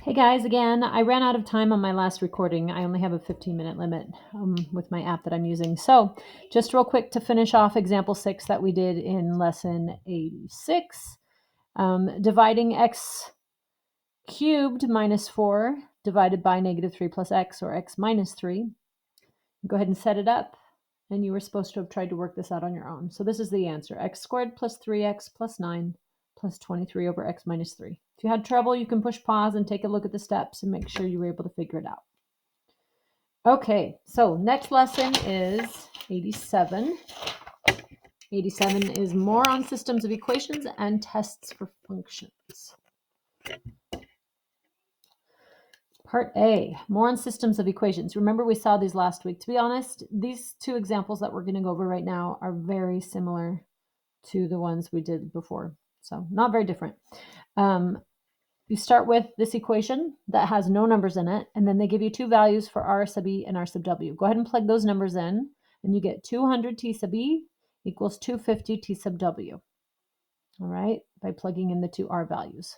Hey guys, again, I ran out of time on my last recording. I only have a 15-minute limit with my app that I'm using. So just real quick to finish off example 6 that we did in lesson 86, dividing x cubed minus 4 divided by negative 3 plus x, or x minus 3. Go ahead and set it up, and you were supposed to have tried to work this out on your own. So this is the answer: x squared plus 3x plus 9 plus 23 over x minus 3. If you had trouble, you can push pause and take a look at the steps and make sure you were able to figure it out. Okay, so next lesson is 87. 87 is more on systems of equations and tests for functions. Part A, more on systems of equations. Remember, we saw these last week. To be honest, these two examples that we're going to go over right now are very similar to the ones we did before. So not very different. You start with this equation that has no numbers in it, and then they give you two values for r sub e and r sub w. Go ahead and plug those numbers in, and you get 200 t sub e equals 250 t sub w. All right, by plugging in the two r values.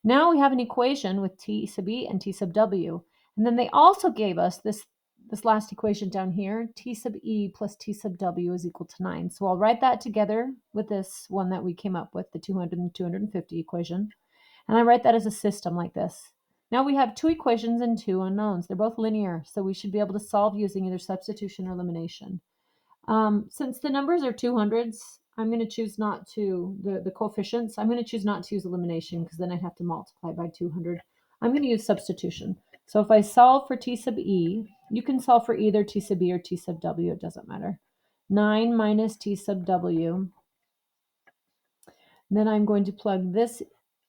Now we have an equation with t sub e and t sub w, and then they also gave us this last equation down here: t sub e plus t sub w is equal to 9. So I'll write that together with this one that we came up with, the 200 and 250 equation. And I write that as a system like this. Now we have two equations and two unknowns. They're both linear, so we should be able to solve using either substitution or elimination. Since the numbers are 200s, I'm going to choose not to, the coefficients, I'm going to choose not to use elimination because then I'd have to multiply by 200. I'm going to use substitution. So if I solve for t sub e, you can solve for either t sub e or t sub w, it doesn't matter. 9 minus t sub w. Then I'm going to plug this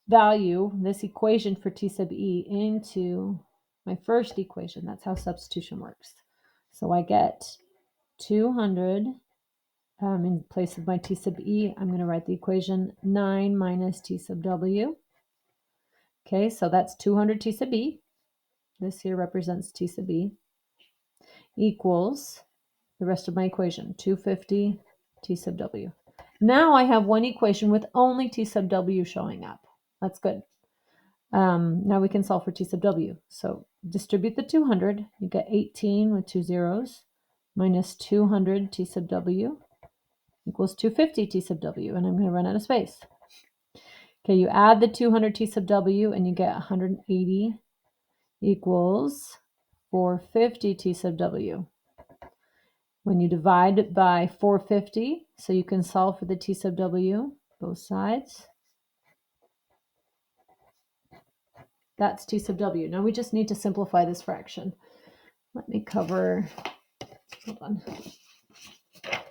value, this equation for t sub e, into my first equation. That's how substitution works. So I get 200 in place of my t sub e. I'm going to write the equation 9 minus t sub w. Okay, so that's 200 t sub e. This here represents t sub e, equals the rest of my equation, 250 t sub w. Now I have one equation with only t sub w showing up. That's good. Now we can solve for t sub w. So distribute the 200. You get 18 with two zeros minus 200 t sub w equals 250 t sub w. And I'm going to run out of space. Okay, you add the 200 t sub w and you get 180 equals 450 t sub w. When you divide by 450, so you can solve for the t sub w, both sides. That's t sub w. Now we just need to simplify this fraction. Let me cover, hold on. Let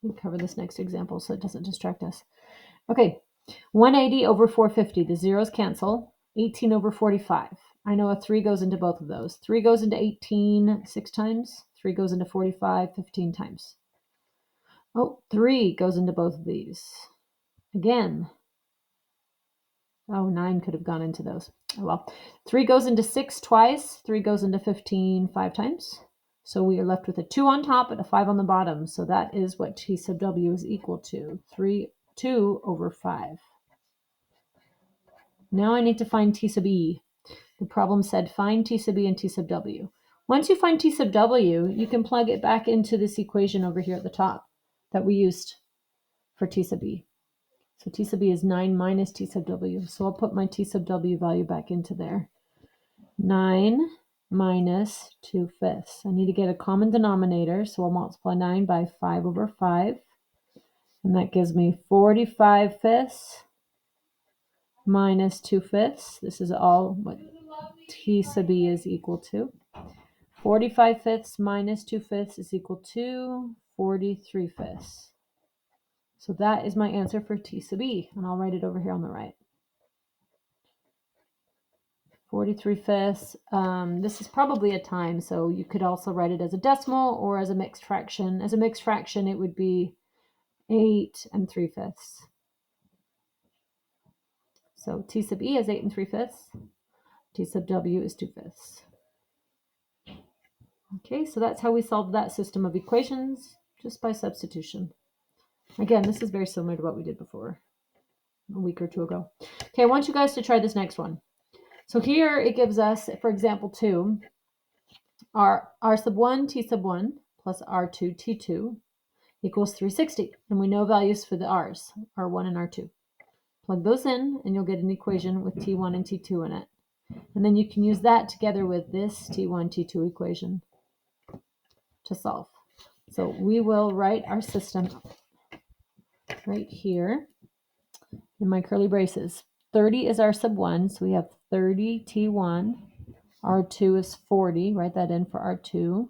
me cover this next example so it doesn't distract us. Okay, 180 over 450, the zeros cancel. 18 over 45. I know a 3 goes into both of those. 3 goes into 18 6 times. 3 goes into 45 15 times. Oh, 3 goes into both of these. Again. Oh, 9 could have gone into those. Oh well. 3 goes into 6 twice. 3 goes into 15 5 times. So we are left with a 2 on top and a 5 on the bottom. So that is what t sub w is equal to. 2 over 5. Now I need to find t sub e. The problem said find t sub e and t sub w. Once you find t sub w, you can plug it back into this equation over here at the top that we used for t sub e. So t sub e is 9 minus t sub w. So I'll put my t sub w value back into there. 9 minus 2/5. I need to get a common denominator, so I'll multiply 9 by 5 over 5. And that gives me 45/5 minus 2/5. This is all what t sub e is equal to. 45/5 minus 2/5 is equal to 43/5. So that is my answer for t sub e, and I'll write it over here on the right. 43/5. This is probably a time, so you could also write it as a decimal or as a mixed fraction. As a mixed fraction, it would be 8 3/5. So t sub e is 8 3/5. T sub w is 2/5. Okay, so that's how we solved that system of equations, just by substitution. Again, this is very similar to what we did before, a week or two ago. Okay, I want you guys to try this next one. So here it gives us, for example 2, r sub 1 t sub 1 plus r2 t2 equals 360. And we know values for the r's, r1 and r2. Plug those in and you'll get an equation with t1 and t2 in it. And then you can use that together with this t1, t2 equation to solve. So we will write our system right here in my curly braces. 30 is r sub 1, so we have 30 t1. R2 is 40, write that in for R2,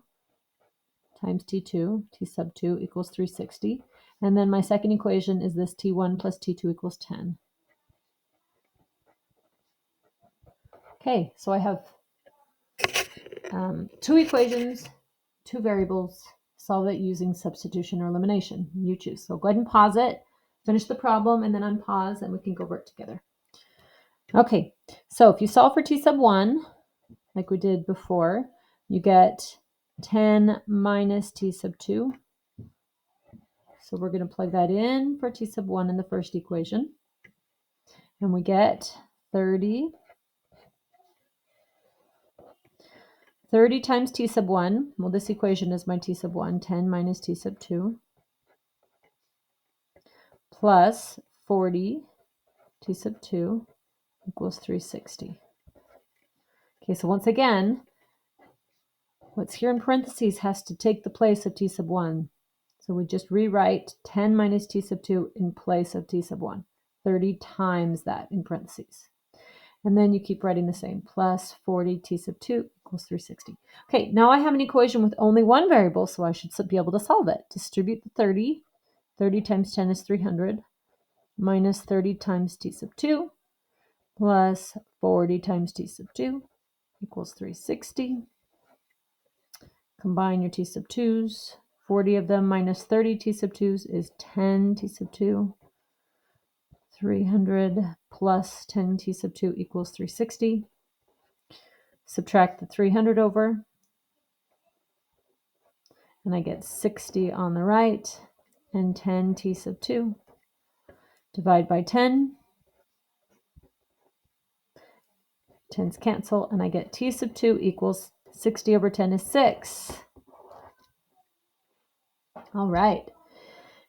times T2, T sub 2 equals 360. And then my second equation is this T1 plus T2 equals 10. Okay, so I have 2 equations, 2 variables, solve it using substitution or elimination. You choose. So go ahead and pause it, finish the problem, and then unpause, and we can go over it together. Okay, so if you solve for T sub 1, like we did before, you get 10 minus T sub 2. So we're going to plug that in for T sub 1 in the first equation. And we get 30. 30 times T sub 1. Well, this equation is my T sub 1. 10 minus T sub 2. Plus 40 T sub 2 equals 360. Okay, so once again, what's here in parentheses has to take the place of T sub 1. So we just rewrite 10 minus T sub 2 in place of T sub 1. 30 times that in parentheses. And then you keep writing the same. Plus 40 T sub 2 equals 360. Okay, now I have an equation with only one variable, so I should be able to solve it. Distribute the 30. 30 times 10 is 300. Minus 30 times T sub 2 plus 40 times T sub 2 equals 360. Combine your T sub 2's. 40 of them minus 30 T sub 2's is 10 T sub 2. 300 plus 10 T sub 2 equals 360. Subtract the 300 over, and I get 60 on the right and 10 T sub 2. Divide by 10. 10's cancel, and I get T sub 2 equals 60 over 10 is 6. All right.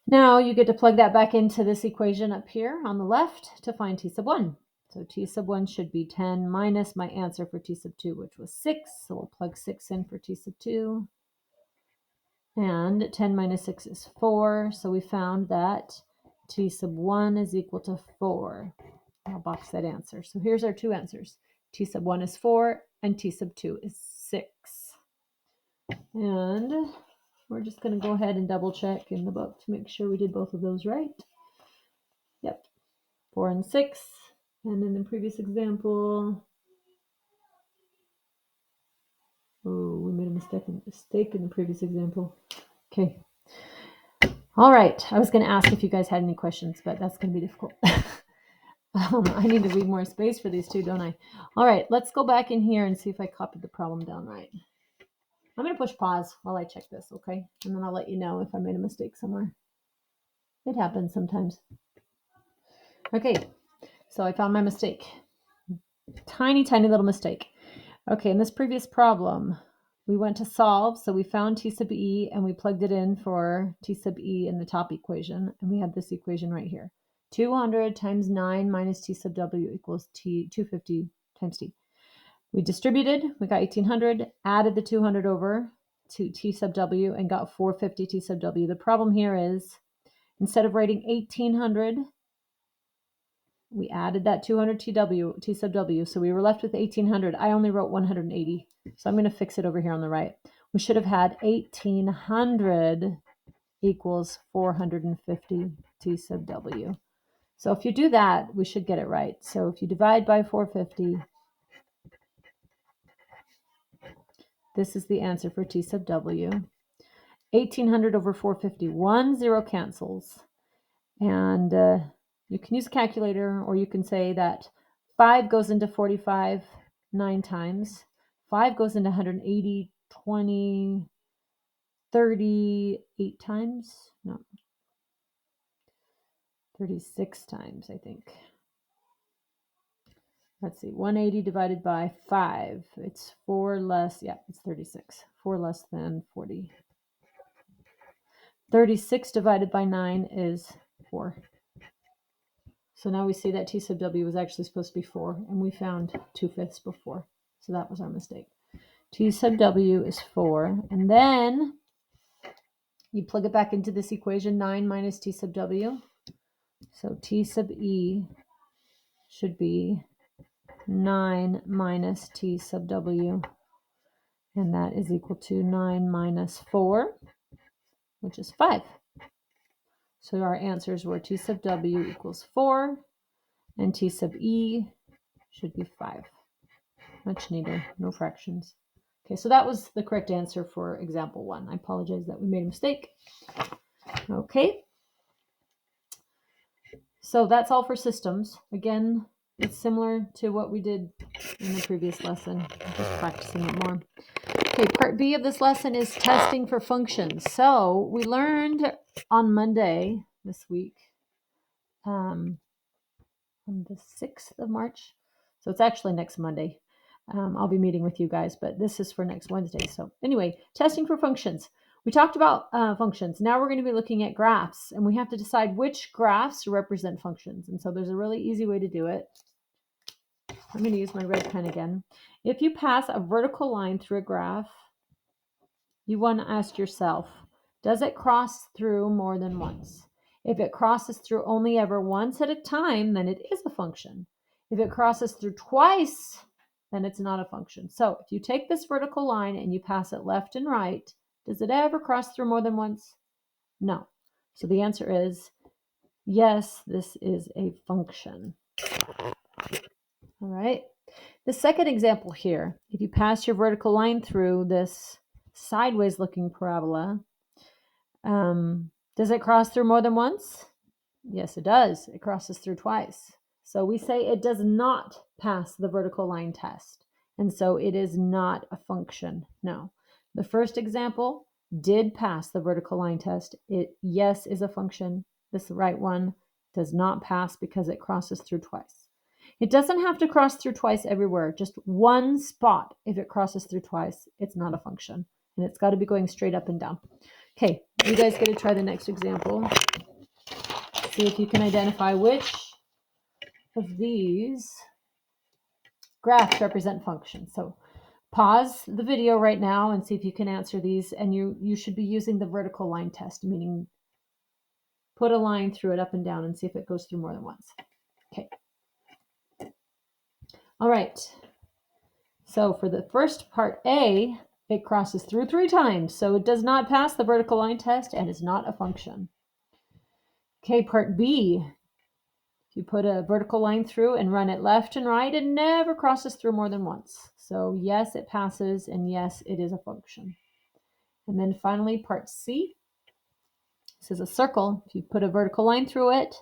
Now you get to plug that back into this equation up here on the left to find T sub 1. So T sub 1 should be 10 minus my answer for T sub 2, which was 6. So we'll plug 6 in for T sub 2. And 10 minus 6 is 4. So we found that T sub 1 is equal to 4. I'll box that answer. So here's our two answers. T sub 1 is 4 and T sub 2 is 6. And we're just going to go ahead and double check in the book to make sure we did both of those right. Yep, 4 and 6. And in the previous example, we made a mistake in the previous example. Okay. All right. I was going to ask if you guys had any questions, but that's going to be difficult. I need to leave more space for these two, don't I? All right. Let's go back in here and see if I copied the problem down right. I'm going to push pause while I check this, okay? And then I'll let you know if I made a mistake somewhere. It happens sometimes. Okay, so I found my mistake. Tiny, tiny little mistake. Okay, in this previous problem, we went to solve, so we found T sub E and we plugged it in for T sub E in the top equation, and we have this equation right here. 200 times 9 minus T sub W equals 250 times T. We distributed, we got 1800, added the 200 over to T sub W and got 450 T sub W. The problem here is, instead of writing 1800, we added that 200 T sub W, so we were left with 1800. I only wrote 180, so I'm going to fix it over here on the right. We should have had 1800 equals 450 T sub W. So if you do that, we should get it right. So if you divide by 450, this is the answer for T sub W. 1800 over 450, 1 0 cancels. And you can use a calculator, or you can say that 5 goes into 45 9 times. 5 goes into 180 20 38 times. No, 36 times, I think. let's see, 180 divided by 5. It's 4 less, yeah, it's 36. 4 less than 40. 36 divided by 9 is 4. So now we see that T sub W was actually supposed to be 4, and we found 2/5 before. So that was our mistake. T sub W is 4, and then you plug it back into this equation, 9 minus T sub W. So T sub E should be 9 minus T sub W, and that is equal to 9 minus 4, which is 5. So our answers were T sub W equals 4, and T sub E should be 5. Much neater, no fractions. Okay, so that was the correct answer for example 1. I apologize that we made a mistake. Okay, so that's all for systems. Again, it's similar to what we did in the previous lesson, just practicing it more. Okay, part B of this lesson is testing for functions. So we learned on Monday this week, on the 6th of March. So it's actually next Monday. I'll be meeting with you guys, but this is for next Wednesday. So anyway, testing for functions. We talked about functions. Now we're going to be looking at graphs, and we have to decide which graphs represent functions. And so there's a really easy way to do it. I'm going to use my red pen again. If you pass a vertical line through a graph, you want to ask yourself, does it cross through more than once? If it crosses through only ever once at a time, then it is a function. If it crosses through twice, then it's not a function. So if you take this vertical line and you pass it left and right, does it ever cross through more than once? No. So the answer is yes, this is a function. All right. The second example here, if you pass your vertical line through this sideways looking parabola, does it cross through more than once? Yes, it does. It crosses through twice. So we say it does not pass the vertical line test. And so it is not a function. No. The first example did pass the vertical line test. It, yes, is a function. This right one does not pass because it crosses through twice. It doesn't have to cross through twice everywhere. Just one spot. If it crosses through twice, it's not a function. And it's got to be going straight up and down. Okay, you guys get to try the next example. See if you can identify which of these graphs represent functions. So pause the video right now and see if you can answer these. And you should be using the vertical line test, meaning put a line through it up and down and see if it goes through more than once. Okay. All right. So for the first part A, it crosses through 3 times. So it does not pass the vertical line test and is not a function. Okay, part B. If you put a vertical line through and run it left and right, it never crosses through more than once. So yes, it passes, and yes, it is a function. And then finally, part C. This is a circle. If you put a vertical line through it,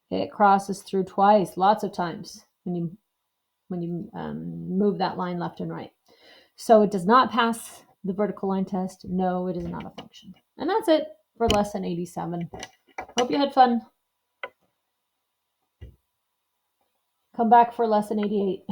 it crosses through twice, lots of times when you move that line left and right. So it does not pass the vertical line test. No, it is not a function. And that's it for lesson 87. Hope you had fun. Come back for lesson 88.